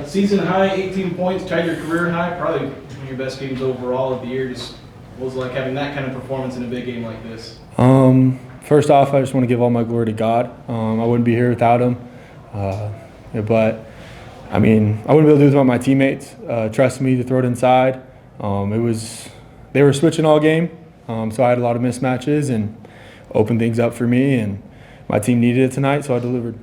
Season high, 18 points, tied your career high, probably one of your best games overall of the year. Just what was it like having that kind of performance in a big game like this? First off, I just want to give all my glory to God. I wouldn't be here without him. But I mean, I wouldn't be able to do this without my teammates. Trusting me to throw it inside. They were switching all game, so I had a lot of mismatches and opened things up for me. And my team needed it tonight, so I delivered.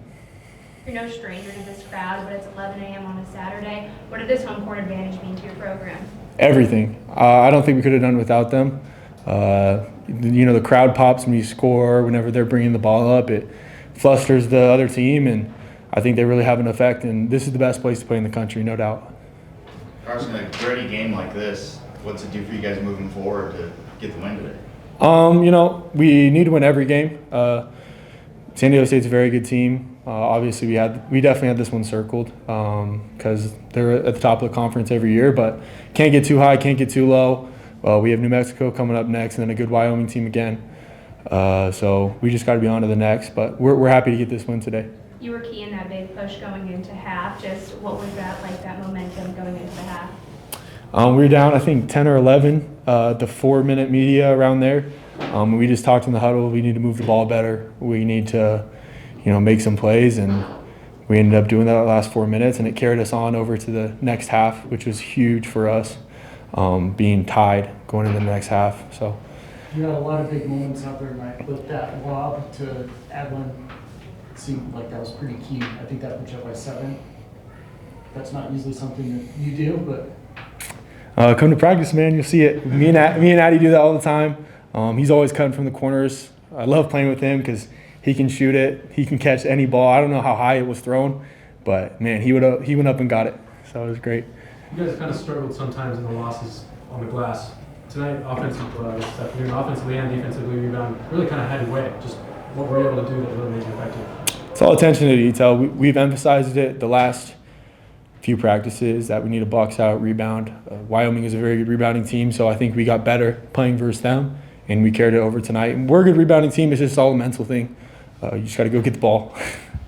You're no stranger to this crowd, but it's 11 a.m. on a Saturday. What did this home court advantage mean to your program? Everything. I don't think we could have done without them. The crowd pops when you score. Whenever they're bringing the ball up, it flusters the other team, and I think they really have an effect. And this is the best place to play in the country, no doubt. Karson, a gritty game like this, what's it do for you guys moving forward to get the win today? We need to win every game. San Diego State's a very good team. Obviously, we definitely had this one circled because they're at the top of the conference every year, but can't get too high, can't get too low. We have New Mexico coming up next, and then a good Wyoming team again. So we just got to be on to the next, but we're happy to get this win today. You were key in that big push going into half. Just what was that like, that momentum going into the half? We were down, I think, 10 or 11, the 4-minute media around there. We just talked in the huddle. We need to move the ball better. We need to, make some plays, and we ended up doing that the last 4 minutes, and it carried us on over to the next half, which was huge for us, being tied going into the next half. So you had a lot of big moments out there tonight, but that lob to Adlin seemed like that was pretty key. I think that put you up by 7. That's not usually something that you do, but come to practice, man. You'll see it. Me and Addy do that all the time. He's always cutting from the corners. I love playing with him because he can shoot it. He can catch any ball. I don't know how high it was thrown, but man, he went up and got it. So it was great. You guys kind of struggled sometimes in the losses on the glass. Tonight, offensively and defensively, rebound really kind of had your way. Just what were you able to do that really made you effective? It's all attention to detail. We've emphasized it the last few practices that we need to box out, rebound. Wyoming is a very good rebounding team, so I think we got better playing versus them, and we carried it over tonight. And we're a good rebounding team. It's just all a mental thing. You just got to go get the ball.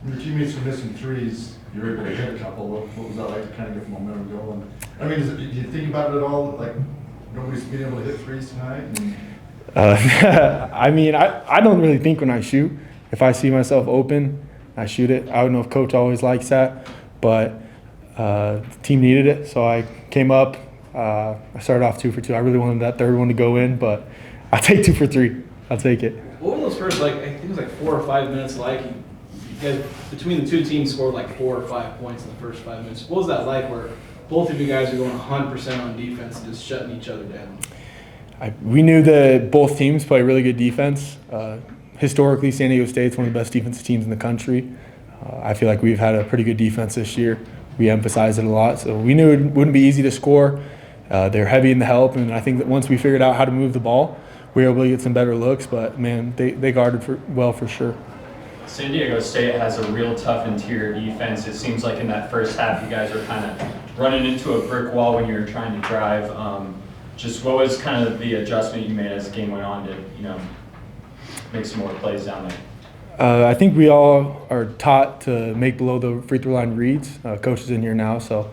Your teammates were missing threes. You were able to hit a couple. What was that like to kind of get the momentum going? I mean, do you think about it at all? Like nobody's being able to hit threes tonight? I mean, I don't really think when I shoot. If I see myself open, I shoot it. I don't know if coach always likes that, but the team needed it, so I came up. I started off 2 for 2. I really wanted that third one to go in, but I'll take 2 for 3. I'll take it. What were those first, I think it was 4 or 5 minutes like? You guys, between the two teams, scored 4 or 5 points in the first 5 minutes. What was that like where both of you guys are going 100% on defense and just shutting each other down? We knew that both teams play really good defense. Historically, San Diego State's one of the best defensive teams in the country. I feel like we've had a pretty good defense this year. We emphasize it a lot, so we knew it wouldn't be easy to score. They're heavy in the help, and I think that once we figured out how to move the ball, we were able to get some better looks, but man, they guarded well for sure. San Diego State has a real tough interior defense. It seems like in that first half you guys were kind of running into a brick wall when you were trying to drive. Just what was kind of the adjustment you made as the game went on to make some more plays down there? I think we all are taught to make below the free throw line reads. Coach is in here now, so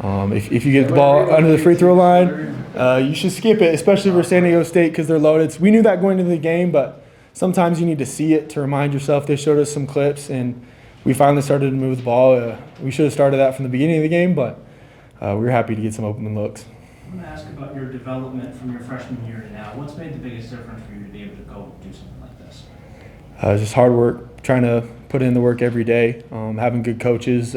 if you get the ball under the free throw line, you should skip it, especially for San Diego State because they're loaded. We knew that going into the game, but sometimes you need to see it to remind yourself. They showed us some clips, and we finally started to move the ball. We should have started that from the beginning of the game, but we were happy to get some open looks. I want to ask about your development from your freshman year to now. What's made the biggest difference for you to be able to go do something like this? Just hard work, trying to put in the work every day, having good coaches,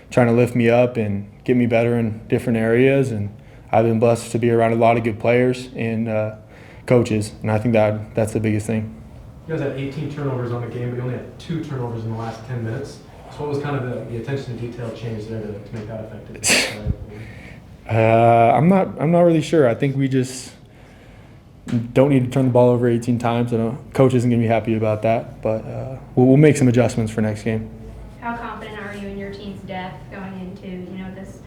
trying to lift me up and get me better in different areas. And I've been blessed to be around a lot of good players and coaches, and I think that's the biggest thing. You guys had 18 turnovers on the game, but you only had 2 turnovers in the last 10 minutes. So what was kind of the attention to detail change there to make that effective? I'm not really sure. I think we just don't need to turn the ball over 18 times. I know coach isn't going to be happy about that, but we'll make some adjustments for next game. How confident are you in your team's depth going into this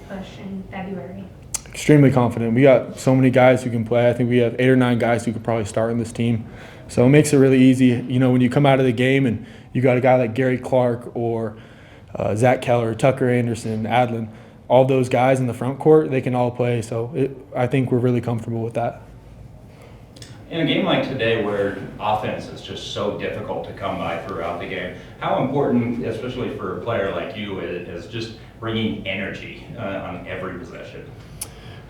push in February? Extremely confident. We got so many guys who can play. I think we have 8 or 9 guys who could probably start in this team. So it makes it really easy. When you come out of the game and you got a guy like Gary Clark or Zach Keller, Tucker Anderson, Adlin, all those guys in the front court, they can all play. So I think we're really comfortable with that. In a game like today where offense is just so difficult to come by throughout the game, how important, especially for a player like you, is just bringing energy on every possession?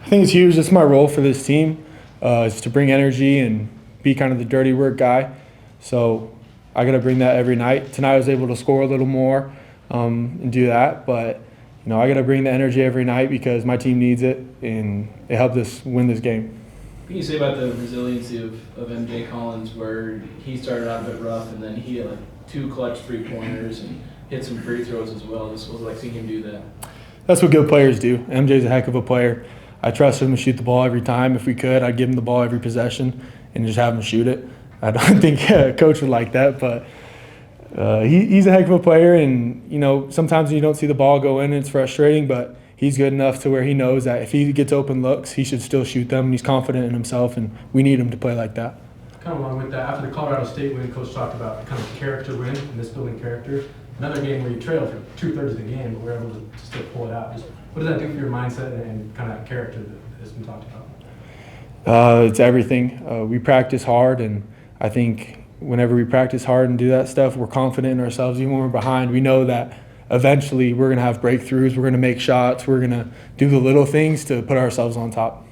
I think it's huge. It's my role for this team, is to bring energy and be kind of the dirty work guy. So I got to bring that every night. Tonight I was able to score a little more and do that, but I got to bring the energy every night because my team needs it, and it helped us win this game. What can you say about the resiliency of MJ Collins, where he started out a bit rough and then he had like 2 clutch 3-pointers and hit some free throws as well? This was like seeing him do that. That's what good players do. MJ's a heck of a player. I trust him to shoot the ball every time. If we could, I'd give him the ball every possession and just have him shoot it. I don't think a coach would like that, but he's a heck of a player, and sometimes you don't see the ball go in and it's frustrating, but he's good enough to where he knows that if he gets open looks, he should still shoot them, and he's confident in himself, and we need him to play like that. Kind of along with that, after the Colorado State win, Coach talked about kind of character win and this building character. Another game where you trailed for 2/3 of the game, but we're able to still pull it out. Just what does that do for your mindset and kind of character that has been talked about? It's everything. We practice hard, and I think whenever we practice hard and do that stuff, we're confident in ourselves. Even when we're behind, we know that eventually we're going to have breakthroughs, we're going to make shots, we're going to do the little things to put ourselves on top.